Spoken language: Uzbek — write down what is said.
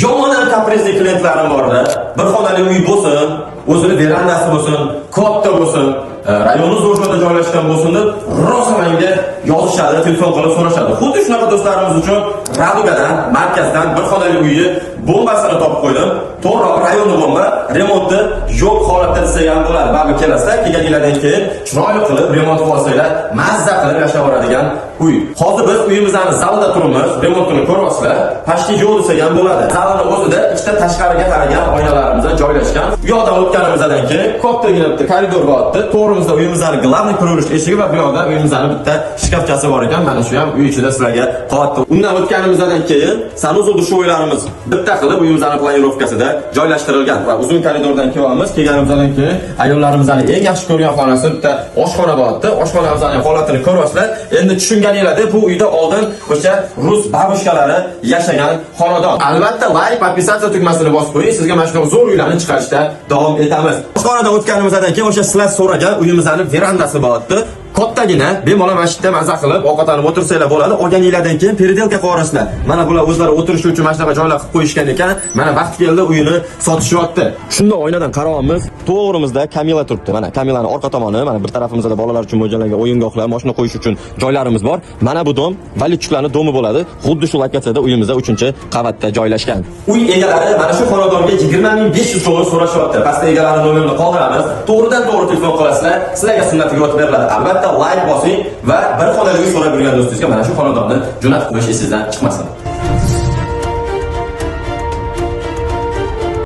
yomon kaprizli klientlarim borda. Bir xonali uy bo'lsin, o'zini verandasi bo'lsin, katta bo'lsin, rayoni zo'r joyda joylashgan bo'lsin deb rosa menga yozishadi, telefon qilib so'rashadi. Xuddi shunaqa do'stlarimiz uchun Radugadan, markazdan bir xonali uyni bombasini topib qo'ydim. To'g'ri, rayonni bomba, remontni yo'q holatda desa ham bo'ladi. Baribir kelasizlar, kelganinglardan keyin chiroyli qilib remont qilsanglar, mazza qilib yashayveradigan uy. Hozir biz uyimizni zalida turibmiz, remontini ko'ryapsizlar. Pastki yo'l desa ham bo'ladi. Zalning o'zida ikkita tashqariga qaragan oynalarimiz joylashgan. Bu yoqdan o'tganimizdan keyin kattagina bitta koridor bo'lyapti. To'g'rimizda uyimizning glavniy qurilish eshigi va bu yoqda uyimizning bitta shkafchasi bor ekan. Mana shu ham uy ichida sizlarga qo'yapti. Undan o'tganimizdan keyin sanuzul dushvoylarimiz bitta qilib uyimizning planirovkasida joylashtirilgan va uzun koridordan kelyapmiz. Kelganimizdan keyin ayollarimizning eng yaxshi ko'rgan xonasi bitta oshxona bo'lyapti. Oshxonamizning holatini ko'ryapsizlar. Endi tushunganinglarda bu uyda oldin o'sha rus babushkalari yashagan xonadon. Albatta like, podpisatsiya tugmasini bosib qo'ying. Sizga mana shunday zo'r uylarni chiqarishda davom etamiz. Oshxonadan o'tganimizdan keyin o'sha sizlar so'ragan uyimizning verandasi bo'lyapti. Kattagina bemalol mana shu yerda maza qilib ovqatlanib o'tirsanglar bo'ladi. Olganinglardan keyin peridelka qo'yasizlar. Mana bular o'zlari o'tirish uchun mana shunaqa joylar qilib qo'yishgan ekan. Mana vaqt keldi uyini sotishyapti. Shunda oynadan qarayapmiz. To'g'rimizda Kamila turibdi. Mana Kamilaning orqa tomoni, mana bir tarafimizda bolalar uchun mo'ljallangan o'yingohlar, mashina qo'yish uchun joylarimiz bor. Mana bu dom Valichuklarning domi bo'ladi. Xuddi shu lokatsiyada uyimizda 3-qavatda joylashgan. Uy egalari mana shu xonadonga 20.500 dollar so'rashyapti. Pastda egalarining nomerini qoldiramiz. To'g'ridan to'g'ri telefon qilasizlar. Sizlarga sunnatiga o'tib beriladi. Albatta like bosing va bir xonali uy so'rab yurgan do'stingizga mana shu xonadonni jo'natib qo'yish esingizdan chiqmasin.